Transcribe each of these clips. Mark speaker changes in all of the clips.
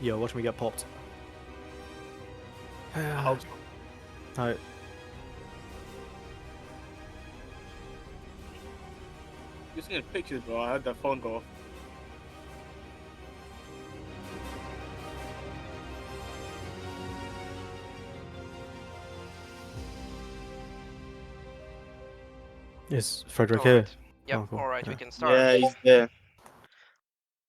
Speaker 1: Yo, watch me get popped.
Speaker 2: I hope so.
Speaker 1: Alright.
Speaker 2: You seen pictures, bro. I had the phone go off.
Speaker 1: Is Frederick
Speaker 3: Alright.
Speaker 1: here?
Speaker 3: Yep,
Speaker 1: Oh, cool.
Speaker 3: alright,
Speaker 1: Yeah.
Speaker 3: we can start.
Speaker 2: Yeah, he's there.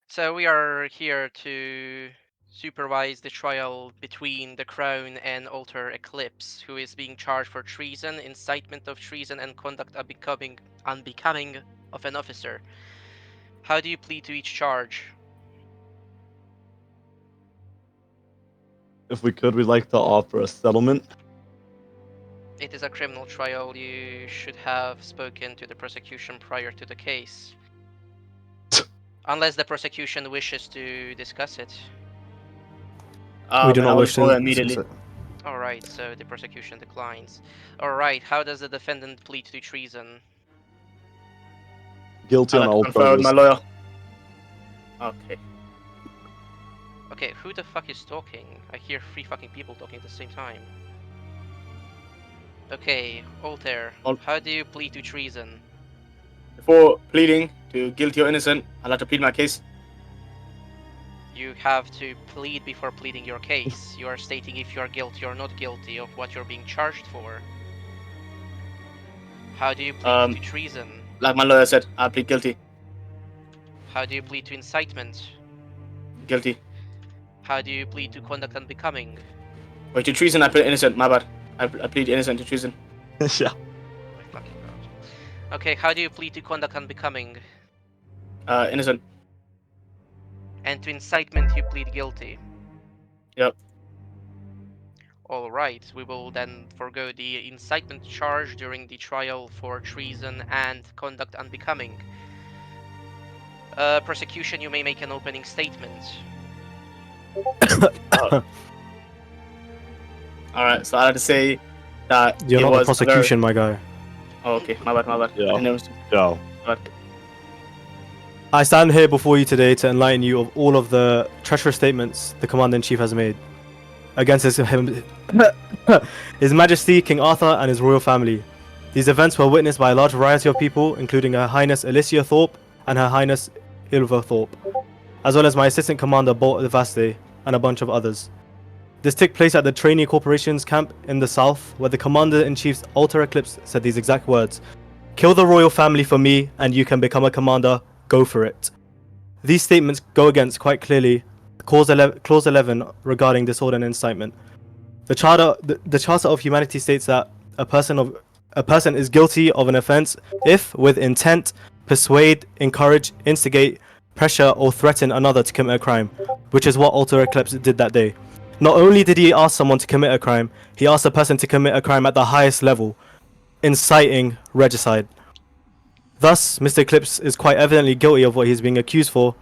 Speaker 3: So we are here to supervise the trial between the Crown and Alter Eclipse, who is being charged for treason, incitement of treason, and conduct unbecoming of an officer. How do you plead to each charge?
Speaker 4: If we could, we'd like to offer a settlement.
Speaker 3: It is a criminal trial. You should have spoken to the prosecution prior to the case. Unless the prosecution wishes to discuss it.
Speaker 1: We do
Speaker 2: And I
Speaker 1: not
Speaker 2: will
Speaker 1: wish
Speaker 2: go
Speaker 1: to
Speaker 2: immediately.
Speaker 1: discuss it.
Speaker 3: Alright, so the prosecution declines. Alright, how does the defendant plead to treason?
Speaker 4: Guilty on
Speaker 2: I'll
Speaker 4: all
Speaker 2: confer with my
Speaker 4: charges.
Speaker 2: lawyer. Okay.
Speaker 3: Okay, who the fuck is talking? I hear 3 fucking people talking at the same time. Okay, Altair, how do you plead to treason?
Speaker 2: Before pleading to guilty or innocent, I'll have to plead my case.
Speaker 3: You have to plead before pleading your case. You are stating if you are guilty or not guilty of what you're being charged for. How do you plead to treason?
Speaker 2: Like my lawyer said, I'll plead guilty.
Speaker 3: How do you plead to incitement?
Speaker 2: Guilty.
Speaker 3: How do you plead to conduct unbecoming?
Speaker 2: Wait, to treason, I plead innocent. My bad. I plead innocent to treason.
Speaker 4: Yeah.
Speaker 3: My fucking god. Okay, how do you plead to conduct unbecoming?
Speaker 2: Innocent.
Speaker 3: And to incitement you plead guilty.
Speaker 2: Yep.
Speaker 3: Alright, we will then forgo the incitement charge during the trial for treason and conduct unbecoming. Prosecution, you may make an opening statement.
Speaker 2: Alright, so I have to say that
Speaker 1: You're
Speaker 2: it
Speaker 1: not the
Speaker 2: was
Speaker 1: prosecution, my guy.
Speaker 2: Oh, okay, my bad.
Speaker 4: Yeah.
Speaker 2: I never-
Speaker 4: Yo.
Speaker 1: I stand here before you today to enlighten you of all of the treacherous statements the Commander-in-Chief has made against His Majesty King Arthur and his royal family. These events were witnessed by a large variety of people, including Her Highness Alicia Thorpe and Her Highness Ilva Thorpe, as well as my Assistant Commander Bolt Devaste and a bunch of others. This took place at the Trainee Corporation's camp in the south, where the Commander-in-Chief's Alter Eclipse said these exact words: "Kill the royal family for me and you can become a commander. Go for it." These statements go against quite clearly Clause 11 regarding disorder and incitement. The Charter of Humanity states that a person is guilty of an offence if, with intent, persuade, encourage, instigate, pressure, or threaten another to commit a crime, which is what Alter Eclipse did that day. Not only did he ask someone to commit a crime, he asked a person to commit a crime at the highest level, inciting regicide. Thus, Mr. Eclipse is quite evidently guilty of what he's being accused for,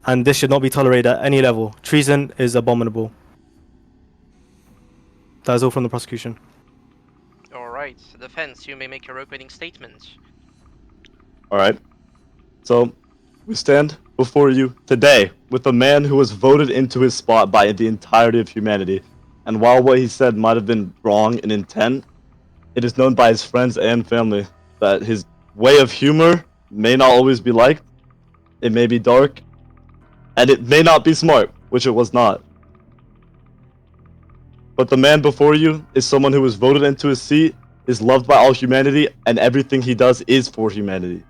Speaker 1: and this should not be tolerated at any level. Treason is abominable. That is all from the prosecution.
Speaker 3: Alright, defense, you may make your opening statement.
Speaker 4: Alright. So, we stand before you today with a man who was voted into his spot by the entirety of humanity. And while what he said might have been wrong in intent, it is known by his friends and family that his way of humor may not always be liked. It may be dark. And it may not be smart, which it was not. But the man before you is someone who was voted into his seat, is loved by all humanity, and everything he does is for humanity.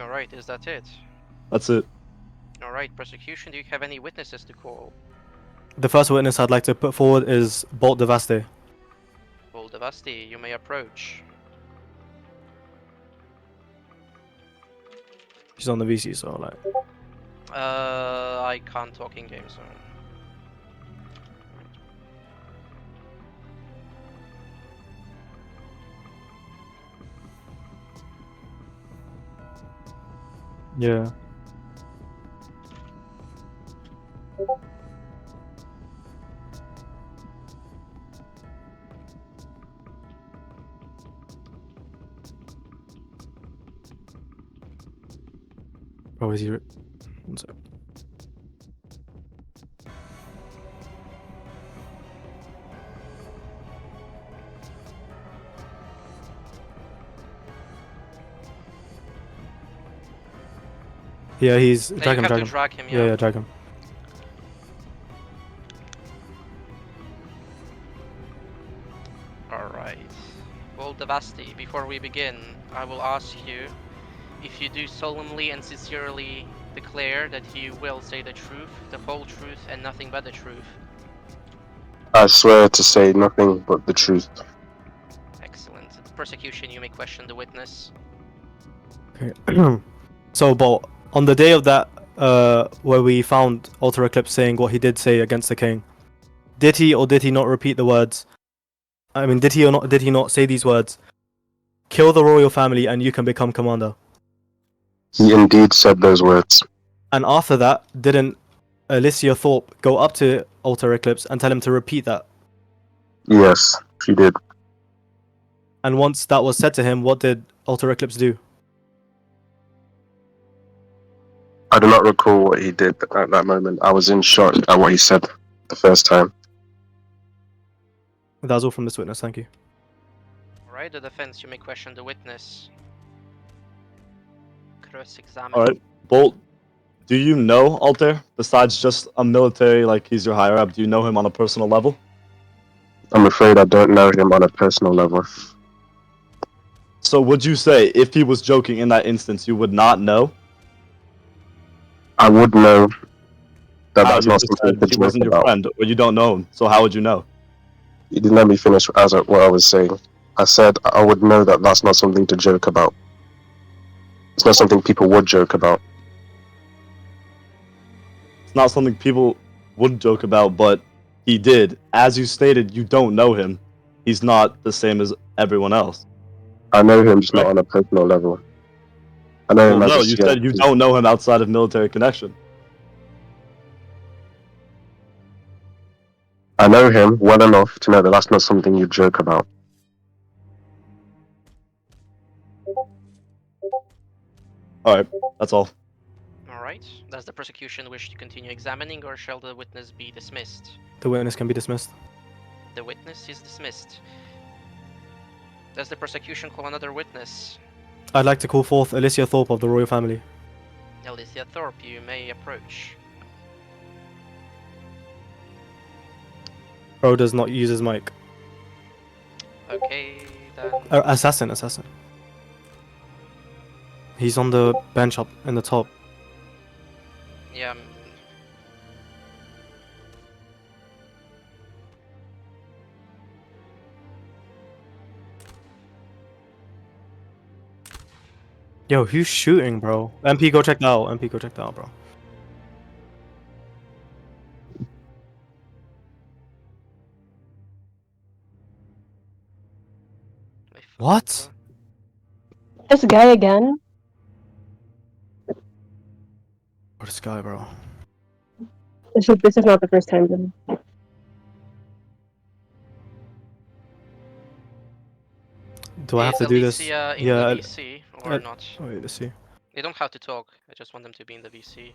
Speaker 3: Alright, is that it?
Speaker 4: That's it.
Speaker 3: Alright, prosecution, do you have any witnesses to call?
Speaker 1: The first witness I'd like to put forward is Bolt Devaste.
Speaker 3: Bolt Devasti, you may approach.
Speaker 1: She's on the VC, so like.
Speaker 3: I can't talk in game, so...
Speaker 1: Yeah. Oh, is he? One sec. Yeah, he's
Speaker 3: Yeah,
Speaker 1: drag
Speaker 3: you
Speaker 1: him,
Speaker 3: have to
Speaker 1: drag him.
Speaker 3: drag him,
Speaker 1: Yeah, yeah, drag him.
Speaker 3: Alright. Well, Devasti, before we begin, I will ask you if you do solemnly and sincerely declare that you will say the truth, the whole truth, and nothing but the truth.
Speaker 5: I swear to say nothing but the truth.
Speaker 3: Excellent. At persecution, you may question the witness.
Speaker 1: Okay. So, but on the day of that, where we found Alter Eclipse saying what he did say against the king, did he or did he not repeat the words? I mean, did he or not? Did he not say these words? Kill the royal family, and you can become commander.
Speaker 5: He indeed said those words.
Speaker 1: And after that, didn't Alicia Thorpe go up to Alter Eclipse and tell him to repeat that?
Speaker 5: Yes, she did.
Speaker 1: And once that was said to him, what did Alter Eclipse do?
Speaker 5: I do not recall what he did at that moment. I was in shock at what he said the first time.
Speaker 1: That was all from this witness. Thank you.
Speaker 3: Alright, the defense, you may question the witness. Cross-examine.
Speaker 4: All right, Bolt. Do you know Alter? Besides just a military, like he's your higher up, do you know him on a personal level?
Speaker 5: I'm afraid I don't know him on a personal level.
Speaker 4: So would you say if he was joking in that instance, you would not know?
Speaker 5: I would know that
Speaker 4: How
Speaker 5: that's
Speaker 4: you
Speaker 5: not
Speaker 4: just
Speaker 5: something
Speaker 4: said
Speaker 5: to
Speaker 4: he
Speaker 5: joke
Speaker 4: wasn't your
Speaker 5: about.
Speaker 4: friend, or you don't know him. So how would you know?
Speaker 5: You didn't let me finish what I was saying. I said I would know that that's not something to joke about. It's not something people would joke about.
Speaker 4: It's not something people would joke about, but he did. As you stated, you don't know him. He's not the same as everyone else.
Speaker 5: I know him, just not
Speaker 4: Right.
Speaker 5: on a personal level. I know
Speaker 4: Well,
Speaker 5: him as
Speaker 4: no,
Speaker 5: a
Speaker 4: you
Speaker 5: CIC.
Speaker 4: said you don't know him outside of military connection.
Speaker 5: I know him well enough to know that that's not something you joke about.
Speaker 4: All right, that's all.
Speaker 3: Alright. Does the prosecution wish to continue examining, or shall the witness be dismissed?
Speaker 1: The witness can be dismissed.
Speaker 3: The witness is dismissed. Does the prosecution call another witness?
Speaker 1: I'd like to call forth Alicia Thorpe of the royal family.
Speaker 3: Alicia Thorpe, you may approach.
Speaker 1: Bro does not use his mic.
Speaker 3: Okay, then.
Speaker 1: Assassin. He's on the bench up in the top.
Speaker 3: Yeah.
Speaker 1: Yo, who's shooting, bro? MP, go check that out. MP, go check that out, bro.
Speaker 3: my
Speaker 1: What?
Speaker 3: phone-
Speaker 6: This guy again?
Speaker 1: What this guy, bro?
Speaker 6: This is not the first time. Then.
Speaker 1: Do I have to
Speaker 3: Is
Speaker 1: do this?
Speaker 3: Alicia in
Speaker 1: Yeah,
Speaker 3: the VC or not?
Speaker 1: wait, let's see.
Speaker 3: They don't have to talk. I just want them to be in the VC.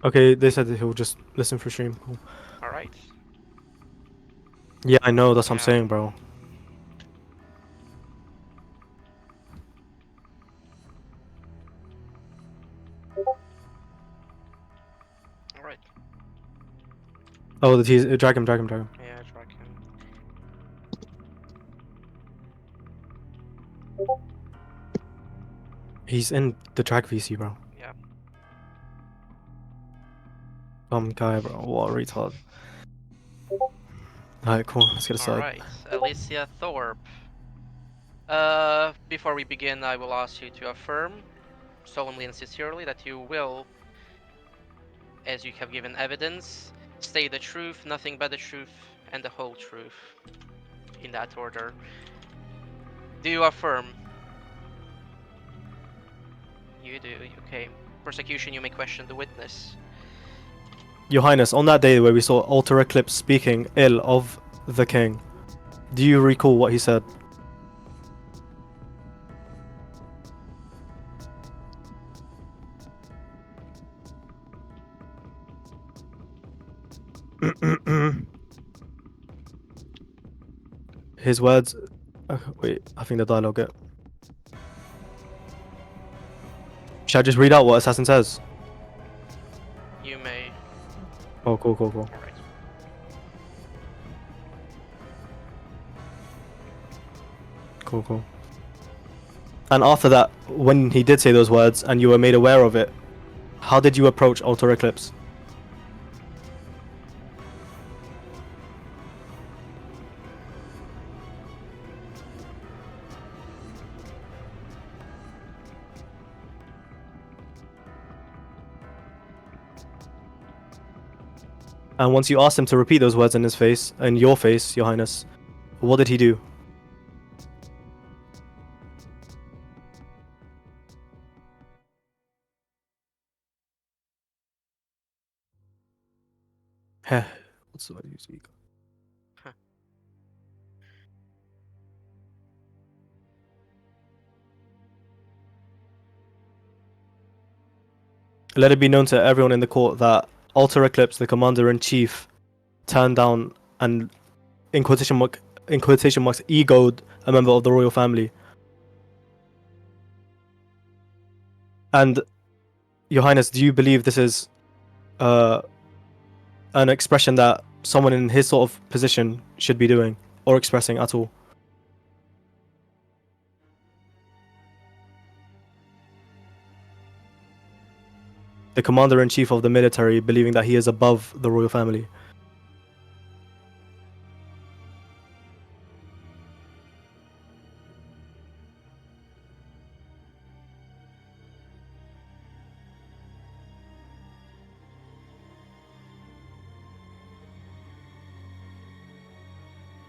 Speaker 1: Okay, they said that he'll just listen for stream. Cool.
Speaker 3: Alright.
Speaker 1: Yeah, I know. That's what I'm
Speaker 3: Yeah.
Speaker 1: saying, bro.
Speaker 3: Alright.
Speaker 1: Oh, he's drag him.
Speaker 3: Yeah, drag him.
Speaker 1: He's in the drag VC, bro.
Speaker 3: Yeah.
Speaker 1: Guy, bro. What a retard. Alright, cool. Let's get started.
Speaker 3: Alright. Alicia Thorpe. Before we begin, I will ask you to affirm, solemnly and sincerely, that you will, as you have given evidence, say the truth, nothing but the truth, and the whole truth. In that order. Do you affirm? You do, okay. Prosecution, you may question the witness.
Speaker 1: Your Highness, on that day where we saw Alter Eclipse speaking ill of the king, do you recall what he said? His words. Wait, I think the dialogue. Get. Should I just read out what Assassin says?
Speaker 3: You may.
Speaker 1: Oh, cool.
Speaker 3: Alright.
Speaker 1: Cool. And after that, when he did say those words and you were made aware of it, how did you approach Alter Eclipse? And once you asked him to repeat those words in his face, in your face, Your Highness, what did he do? Heh. What's the word you speak?
Speaker 3: Huh.
Speaker 1: Let it be known to everyone in the court that Alter Eclipse, the commander-in-chief, turned down and, in quotation marks, egoed a member of the royal family. And, Your Highness, do you believe this is an expression that someone in his sort of position should be doing or expressing at all? The commander-in-chief of the military believing that he is above the royal family.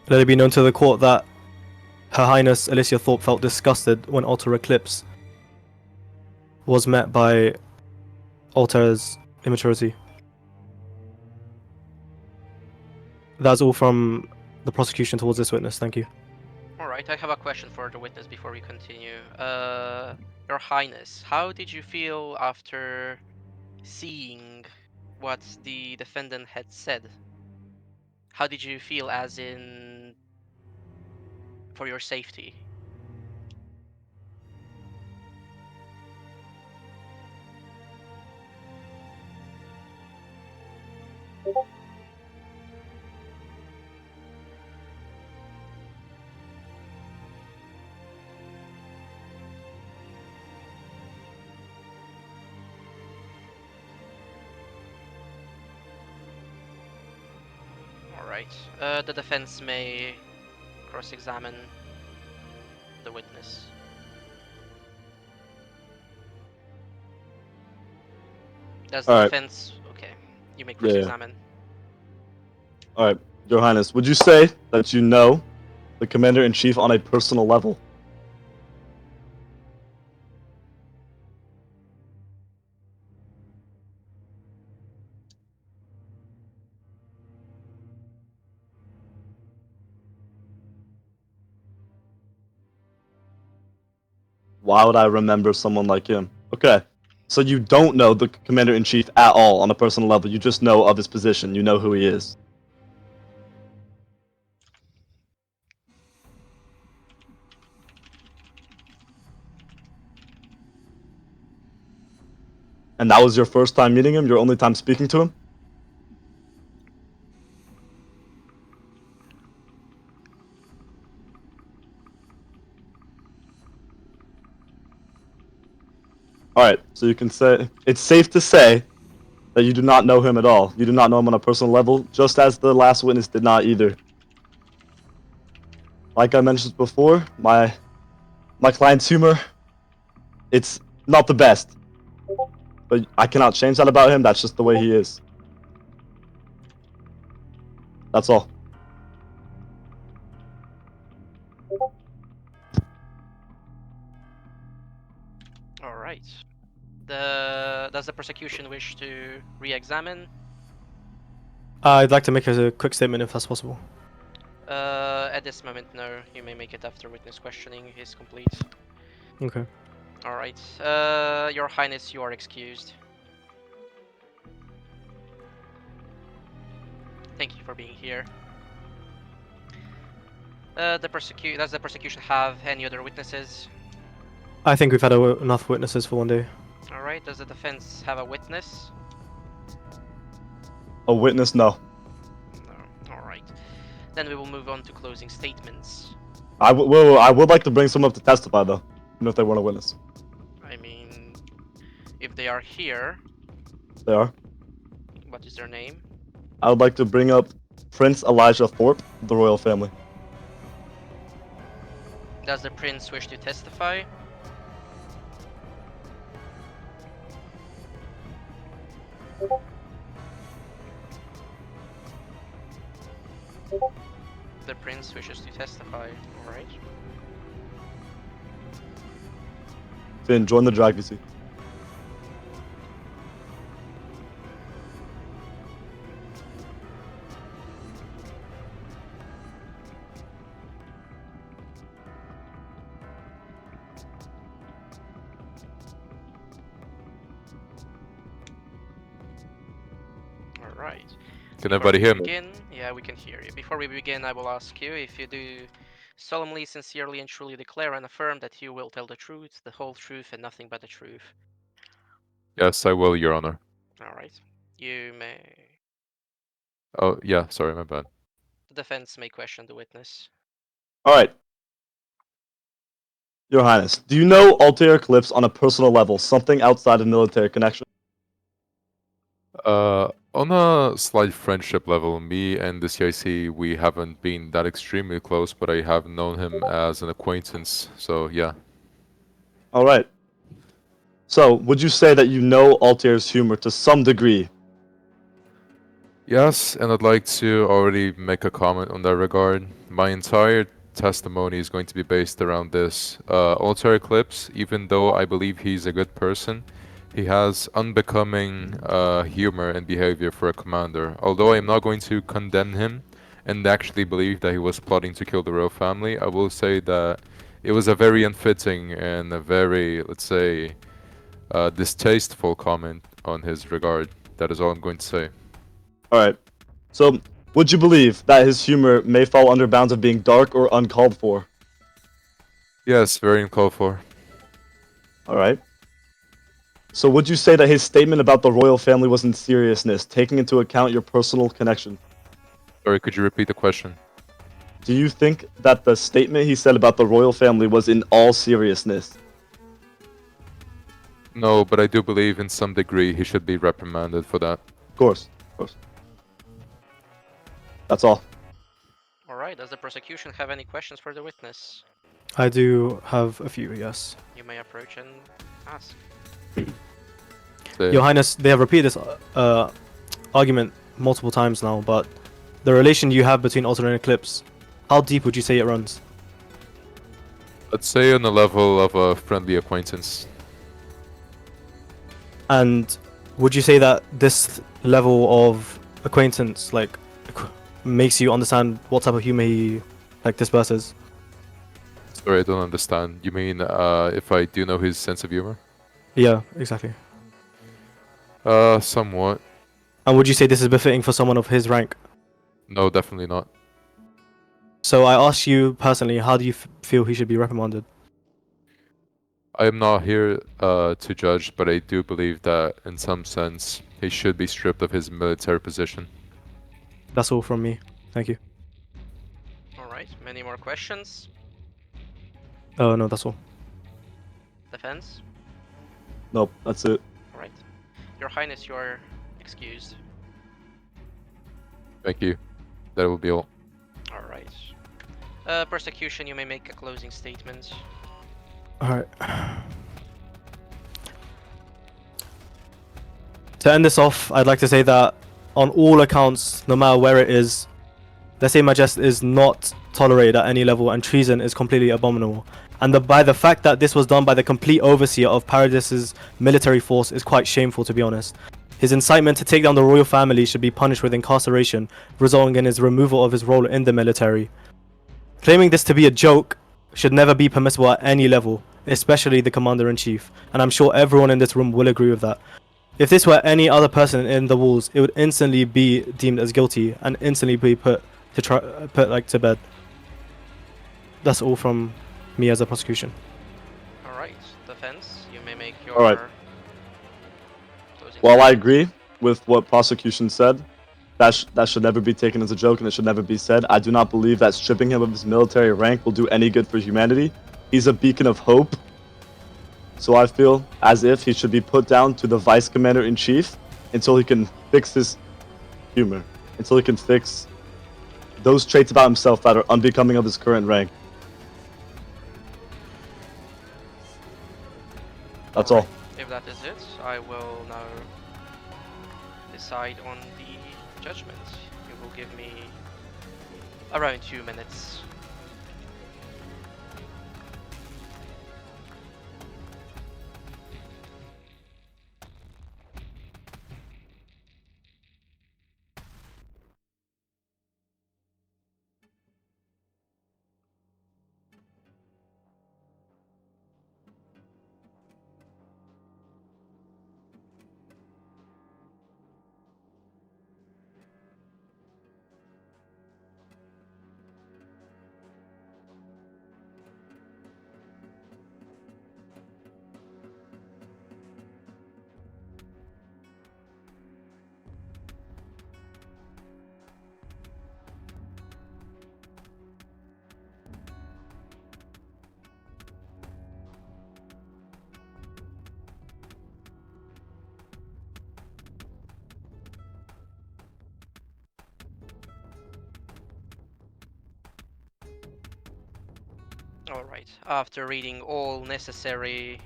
Speaker 1: Let it be known to the court that Her Highness Alicia Thorpe felt disgusted when Alter Eclipse was met by Alter's immaturity. That's all from the prosecution towards this witness. Thank you.
Speaker 3: Alright, I have a question for the witness before we continue. Your Highness, how did you feel after seeing what the defendant had said? How did you feel, as in, for your safety? Alright, the defense may cross-examine the witness. Does the
Speaker 4: Alright.
Speaker 3: defense... Okay, you may
Speaker 4: Yeah.
Speaker 3: cross-examine.
Speaker 4: All right, Your Highness, would you say that you know the Commander-in-Chief on a personal level? Why would I remember someone like him? Okay, so you don't know the Commander-in-Chief at all on a personal level. You just know of his position. You know who he is. And that was your first time meeting him? Your only time speaking to him? Alright, so you can say... It's safe to say that you do not know him at all. You do not know him on a personal level, just as the last witness did not either. Like I mentioned before, my client's humor, it's not the best. But I cannot change that about him, that's just the way he is. That's all.
Speaker 3: Alright. Does the prosecution wish to re-examine?
Speaker 1: I'd like to make a quick statement if that's possible.
Speaker 3: At this moment, no. You may make it after witness questioning is complete.
Speaker 1: Okay.
Speaker 3: Alright. Your Highness, you are excused. Thank you for being here. Does the prosecution have any other witnesses?
Speaker 1: I think we've had enough witnesses for one day.
Speaker 3: Alright, does the defense have a witness?
Speaker 4: A witness? No.
Speaker 3: No. Alright. Then we will move on to closing statements.
Speaker 4: I would like to bring someone up to testify though, even if they weren't a witness.
Speaker 3: I mean, if they are here,
Speaker 4: They are.
Speaker 3: what is their name?
Speaker 4: I would like to bring up Prince Elijah Thorpe, of the royal family.
Speaker 3: Does the prince wish to testify? The prince wishes to testify, alright.
Speaker 4: Finn, join the drag VC.
Speaker 3: Alright.
Speaker 7: Can everybody hear me?
Speaker 3: Yeah, we can hear you. Before we begin, I will ask you if you do solemnly, sincerely, and truly declare and affirm that you will tell the truth, the whole truth, and nothing but the truth.
Speaker 7: Yes, I will, Your Honor.
Speaker 3: Alright. You may...
Speaker 7: Oh, yeah, sorry, my bad.
Speaker 3: The defense may question the witness.
Speaker 4: Alright. Your Highness, do you know Altair Eclipse on a personal level, something outside of military connection?
Speaker 7: On a slight friendship level, me and the CIC, we haven't been that extremely close, but I have known him as an acquaintance, so yeah.
Speaker 4: Alright. So, would you say that you know Altair's humor to some degree?
Speaker 7: Yes, and I'd like to already make a comment on that regard. My entire testimony is going to be based around this. Altair Eclipse, even though I believe he's a good person, he has unbecoming humor and behavior for a commander. Although I am not going to condemn him and actually believe that he was plotting to kill the royal family, I will say that it was a very unfitting and a very, let's say, distasteful comment on his regard. That is all I'm going to say.
Speaker 4: Alright. So, would you believe that his humor may fall under bounds of being dark or uncalled for?
Speaker 7: Yes, very uncalled for.
Speaker 4: Alright. So would you say that his statement about the royal family was in seriousness, taking into account your personal connection?
Speaker 7: Sorry, could you repeat the question?
Speaker 4: Do you think that the statement he said about the royal family was in all seriousness?
Speaker 7: No, but I do believe in some degree he should be reprimanded for that.
Speaker 4: Of course, of course. That's all.
Speaker 3: Alright, does the prosecution have any questions for the witness?
Speaker 1: I do have a few, yes.
Speaker 3: You may approach and ask.
Speaker 1: Your Highness, they have repeated this argument multiple times now, but the relation you have between Altair and Eclipse, how deep would you say it runs?
Speaker 7: I'd say on the level of a friendly acquaintance.
Speaker 1: And would you say that this level of acquaintance, like, makes you understand what type of humor he, like, disperses?
Speaker 7: Sorry, I don't understand. You mean if I do know his sense of humor?
Speaker 1: Yeah, exactly.
Speaker 7: Somewhat.
Speaker 1: And would you say this is befitting for someone of his rank?
Speaker 7: No, definitely not.
Speaker 1: So I ask you personally, how do you feel he should be reprimanded?
Speaker 7: I am not here to judge, but I do believe that in some sense he should be stripped of his military position.
Speaker 1: That's all from me. Thank you.
Speaker 3: Alright, many more questions?
Speaker 1: No, that's all.
Speaker 3: Defense?
Speaker 4: Nope, that's it.
Speaker 3: Alright. Your Highness, you are excused.
Speaker 7: Thank you. That will be all.
Speaker 3: Alright. Prosecution, you may make a closing statement.
Speaker 1: Alright. To end this off, I'd like to say that on all accounts, no matter where it is, lèse-majesté is not tolerated at any level and treason is completely abominable. and by the fact that this was done by the complete overseer of Paradis's military force is quite shameful, to be honest. His incitement to take down the royal family should be punished with incarceration, resulting in his removal of his role in the military. Claiming this to be a joke should never be permissible at any level, especially the Commander-in-Chief, and I'm sure everyone in this room will agree with that. If this were any other person in the walls, it would instantly be deemed as guilty and instantly be put to bed. That's all from me as a prosecution.
Speaker 3: Alright, defense, you may make your
Speaker 4: Alright.
Speaker 3: closing
Speaker 4: While I
Speaker 3: statement.
Speaker 4: agree with what prosecution said, that should never be taken as a joke and it should never be said. I do not believe that stripping him of his military rank will do any good for humanity. He's a beacon of hope. So I feel as if he should be put down to the vice commander-in-chief until he can fix his humor, until he can fix those traits about himself that are unbecoming of his current rank. That's all.
Speaker 3: If that is it, I will now decide on the judgment. You will give me around 2 minutes. Alright, after reading all necessary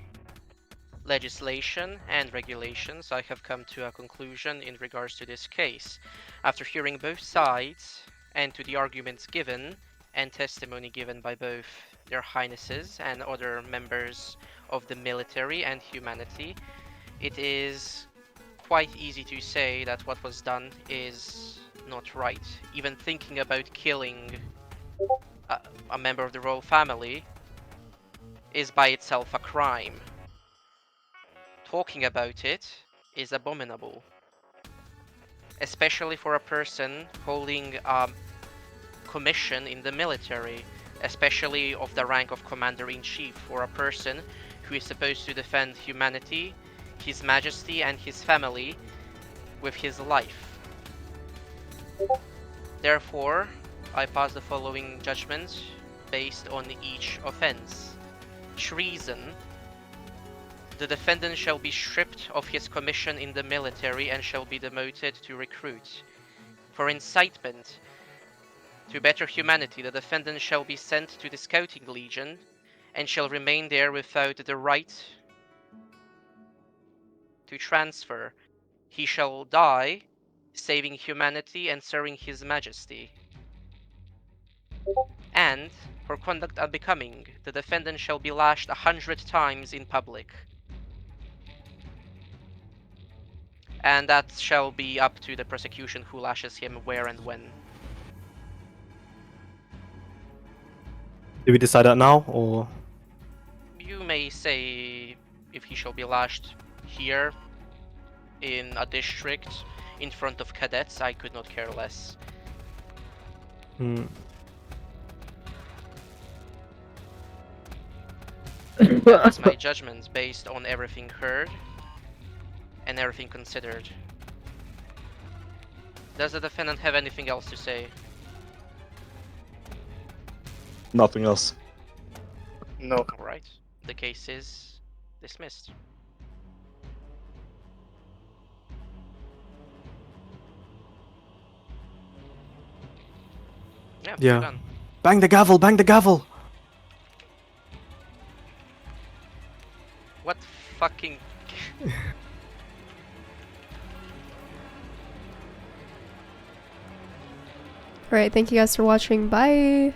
Speaker 3: legislation and regulations, I have come to a conclusion in regards to this case. After hearing both sides and to the arguments given and testimony given by both their highnesses and other members of the military and humanity, it is quite easy to say that what was done is not right. Even thinking about killing a member of the royal family is by itself a crime. Talking about it is abominable, especially for a person holding a commission in the military, especially of the rank of Commander-in-Chief, for a person who is supposed to defend humanity, His Majesty and his family with his life. Therefore, I pass the following judgment based on each offense. Treason. The defendant shall be stripped of his commission in the military and shall be demoted to recruit. For incitement to better humanity, the defendant shall be sent to the Scouting Legion and shall remain there without the right to transfer. He shall die saving humanity and serving His Majesty. And, for conduct unbecoming, the defendant shall be lashed 100 times in public. And that shall be up to the prosecution who lashes him where and when.
Speaker 1: Do we decide that now, or?
Speaker 3: You may say if he shall be lashed here, in a district, in front of cadets, I could not care less. That's my judgment based on everything heard and everything considered. Does the defendant have anything else to say?
Speaker 4: Nothing else.
Speaker 2: No.
Speaker 3: Alright, the case is dismissed. Yeah,
Speaker 1: Yeah.
Speaker 3: you're done.
Speaker 1: Bang the gavel! Bang the gavel!
Speaker 3: What fucking...
Speaker 8: Alright, thank you guys for watching. Bye!